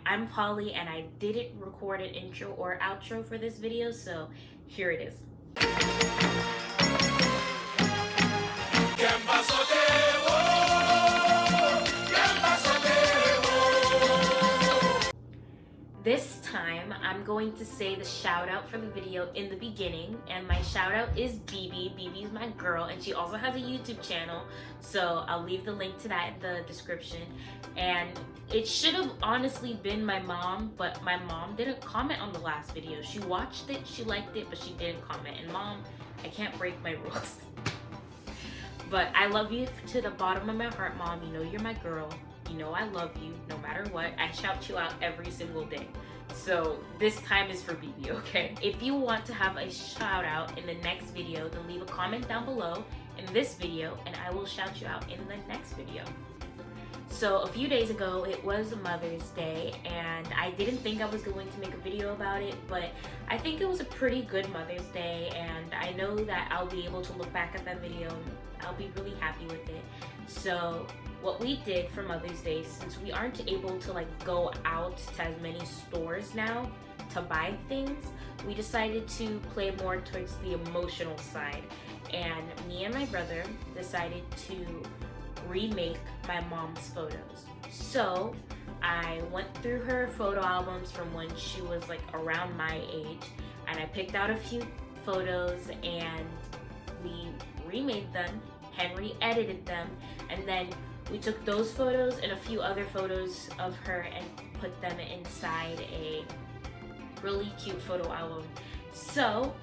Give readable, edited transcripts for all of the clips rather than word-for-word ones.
I'm Polly, and I didn't record an intro or outro for this video, so here it is. This time, I'm going to say the shout out for the video in the beginning, and my shout out is BB. BB is my girl, and she also has a YouTube channel, so I'll leave the link to that in the description. And it should have honestly been my mom, but my mom didn't comment on the last video. She watched it, she liked it, but she didn't comment. And Mom, I can't break my rules. But I love you to the bottom of my heart, Mom. You know you're my girl. You know I love you no matter what. I shout you out every single day. So this time is for BB, okay? If you want to have a shout out in the next video, then leave a comment down below in this video and I will shout you out in the next video. So a few days ago, it was Mother's Day, and I didn't think I was going to make a video about it, but I think it was a pretty good Mother's Day, and I know that I'll be able to look back at that video and I'll be really happy with it. So what we did for Mother's Day, since we aren't able to go out to as many stores now to buy things, we decided to play more towards the emotional side. And me and my brother decided to remake my mom's photos. So I went through her photo albums from when she was around my age, and I picked out a few photos and we remade them. Henry edited them, and then we took those photos and a few other photos of her and put them inside a really cute photo album. So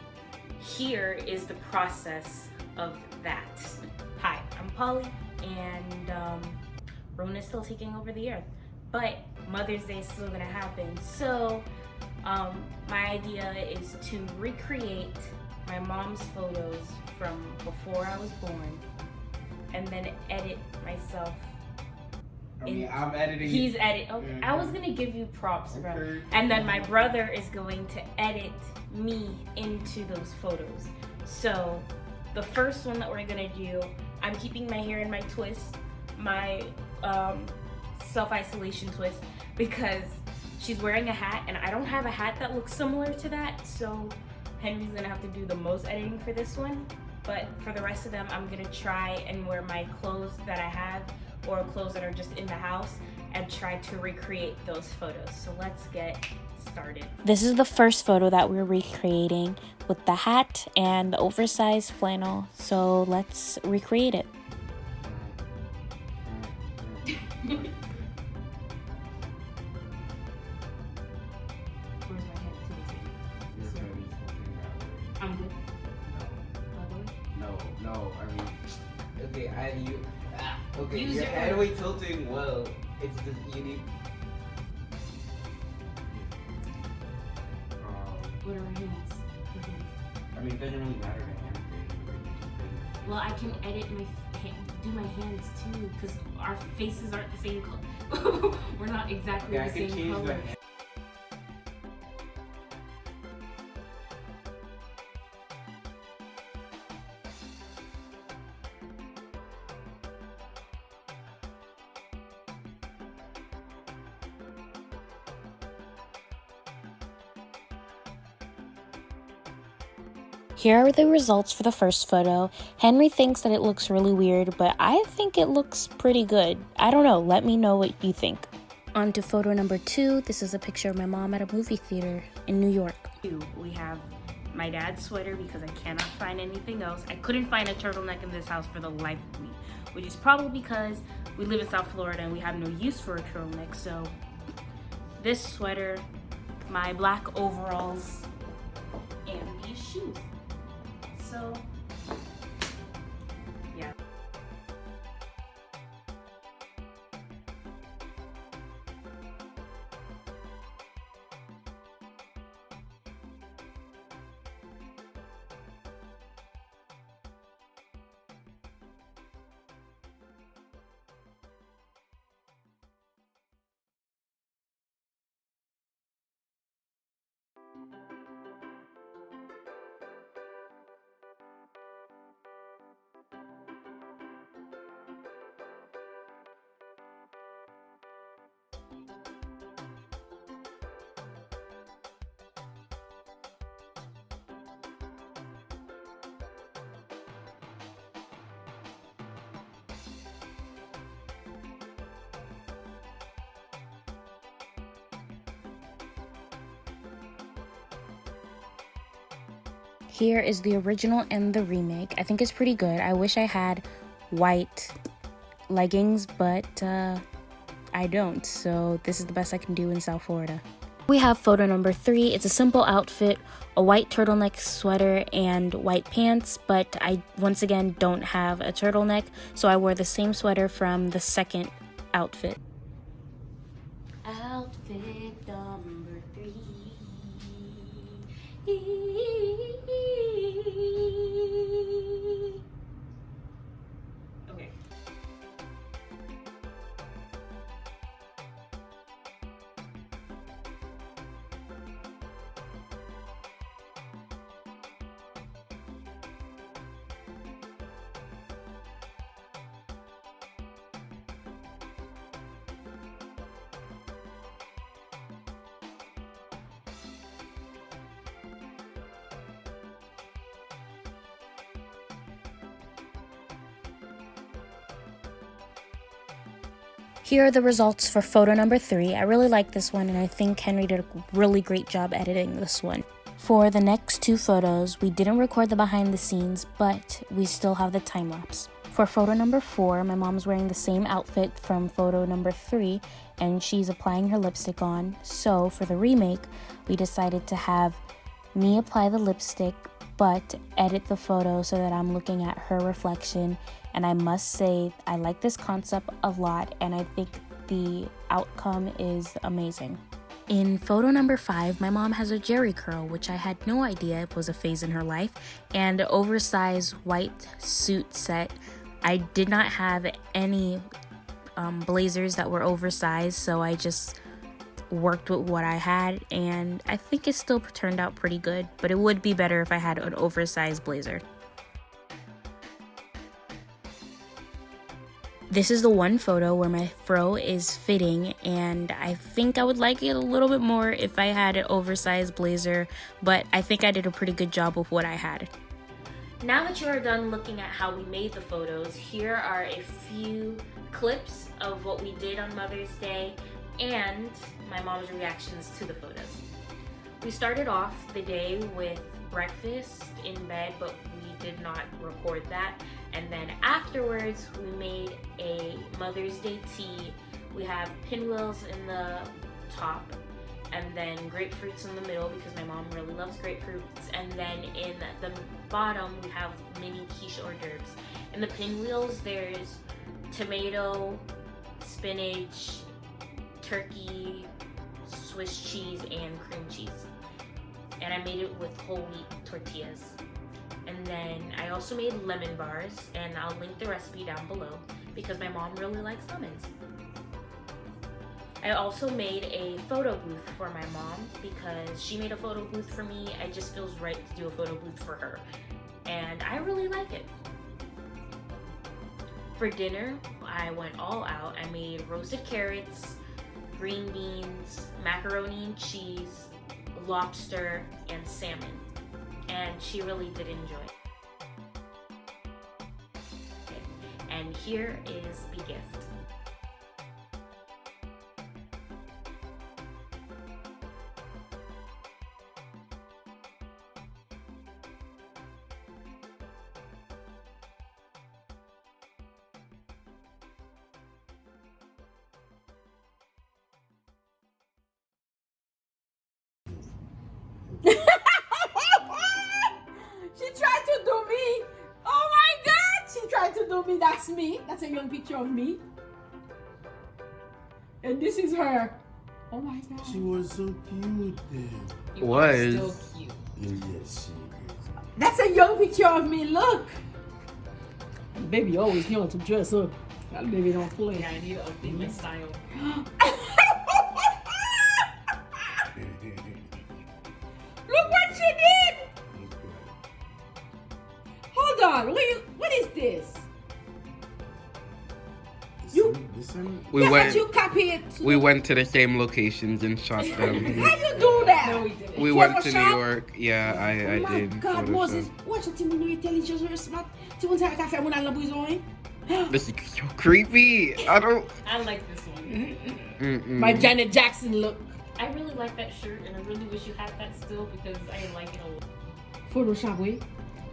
here is the process of that. Hi, I'm Polly, and Rona's still taking over the earth, but Mother's Day is still gonna happen. So my idea is to recreate my mom's photos from before I was born and then edit myself. I'm editing. He's editing. Okay. I was gonna give you props, bro. And then my brother is going to edit me into those photos. So the first one that we're gonna do, I'm keeping my hair in my twist, my self-isolation twist, because she's wearing a hat and I don't have a hat that looks similar to that, so Henry's gonna have to do the most editing for this one. But for the rest of them, I'm gonna try and wear my clothes that I have or clothes that are just in the house and try to recreate those photos. So let's get started. This is the first photo that we're recreating with the hat and the oversized flannel. So let's recreate it. Where's my head tilted? I'm good. No, I mean, okay, okay, Use your your head way tilting, well, it's just, you need, What are our hands? I mean, it doesn't really matter to him. Well, I can edit do my hands too, because our faces aren't the same color. We're not exactly Okay, the I can same change color. the hand. Here are the results for the first photo. Henry thinks that it looks really weird, but I think it looks pretty good. I don't know, let me know what you think. On to photo number 2. This is a picture of my mom at a movie theater in New York. We have my dad's sweater because I cannot find anything else. I couldn't find a turtleneck in this house for the life of me, which is probably because we live in South Florida and we have no use for a turtleneck. So this sweater, my black overalls, and these shoes. So, yeah. Here is the original and the remake. I think it's pretty good. I wish I had white leggings, but I don't. So this is the best I can do in South Florida. We have photo number 3. It's a simple outfit, a white turtleneck sweater and white pants, but I once again don't have a turtleneck, so I wore the same sweater from the second outfit. Outfit number 3. Okay. Here are the results for photo number 3. I really like this one, and I think Henry did a really great job editing this one. For the next 2 photos, we didn't record the behind the scenes, but we still have the time lapse. For photo number 4, my mom's wearing the same outfit from photo number 3, and she's applying her lipstick on. So for the remake, we decided to have me apply the lipstick, but edit the photo so that I'm looking at her reflection. And I must say, I like this concept a lot, and I think the outcome is amazing. In photo number 5, my mom has a jerry curl, which I had no idea it was a phase in her life, and an oversized white suit set. I did not have any blazers that were oversized, so I just worked with what I had, and I think it still turned out pretty good, but it would be better if I had an oversized blazer. This is the one photo where my fro is fitting, and I think I would like it a little bit more if I had an oversized blazer, but I think I did a pretty good job with what I had. Now that you are done looking at how we made the photos, here are a few clips of what we did on Mother's Day and my mom's reactions to the photos. We started off the day with breakfast in bed, but we did not record that. And then afterwards, we made a Mother's Day tea. We have pinwheels in the top, and then grapefruits in the middle because my mom really loves grapefruits. And then in the bottom, we have mini quiche hors d'oeuvres. In the pinwheels, there's tomato, spinach, turkey, Swiss cheese, and cream cheese. And I made it with whole wheat tortillas. And then I also made lemon bars, and I'll link the recipe down below because my mom really likes lemons. I also made a photo booth for my mom because she made a photo booth for me. It just feels right to do a photo booth for her, and I really like it. For dinner, I went all out. I made roasted carrots, green beans, macaroni and cheese, lobster, and salmon. And she really did enjoy it. Okay. And here is the gift. That's me. That's a young picture of me. And this is her. Oh my god. She was so cute then. You Was. are still cute. Yes, she is. That's a young picture of me. Look. Baby always young to dress up. That baby don't play. Yeah, I need to update my style. Look what she did. Hold on. What is this? We Yeah, went. but you copy it. We went to the same locations and shot them. How you do that? No, we didn't. We went to New Photoshop? York. Yeah, I Oh my did. God, Photoshop. Moses. Watch it, Timmy. You intelligence very smart. Tu want to have café when I love you? This is so creepy. I don't. I like this one. Mm-mm. My Janet Jackson look. I really like that shirt, and I really wish you had that still because I like it a lot. Photoshop, oui.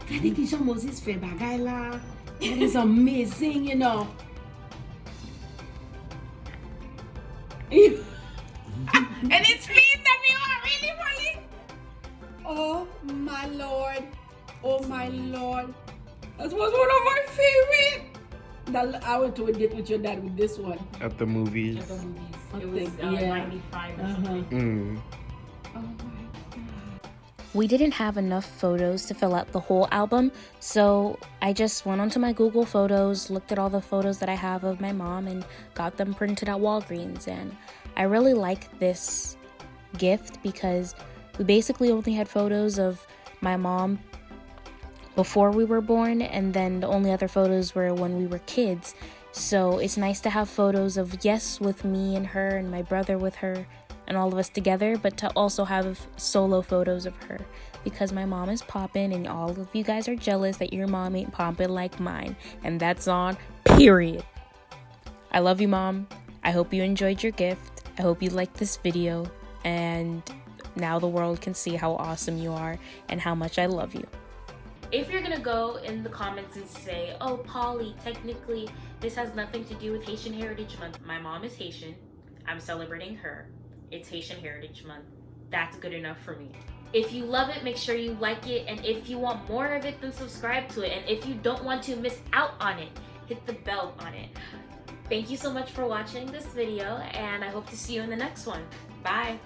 Kade ki jan Moses fe bagay la. That is amazing, you know. And it's me that you are really funny. Oh my lord. Oh my lord. That was one of my favorite. I went to a date with your dad with this one. At the movies. At the movies. I It was think, 95 or something. Mm. Oh my. We didn't have enough photos to fill out the whole album, so I just went onto my Google Photos, looked at all the photos that I have of my mom, and got them printed at Walgreens. And I really like this gift because we basically only had photos of my mom before we were born, and then the only other photos were when we were kids. So it's nice to have photos of, yes, with me and her and my brother with her and all of us together, but to also have solo photos of her because my mom is poppin' and all of you guys are jealous that your mom ain't poppin' like mine, and that's on period. I love you, Mom. I hope you enjoyed your gift. I hope you liked this video, and now the world can see how awesome you are and how much I love you. If you're gonna go in the comments and say, oh, Polly, technically this has nothing to do with Haitian Heritage Month. My mom is Haitian. I'm celebrating her. It's Haitian Heritage Month. That's good enough for me. If you love it, make sure you like it. And if you want more of it, then subscribe to it. And if you don't want to miss out on it, hit the bell on it. Thank you so much for watching this video, and I hope to see you in the next one. Bye.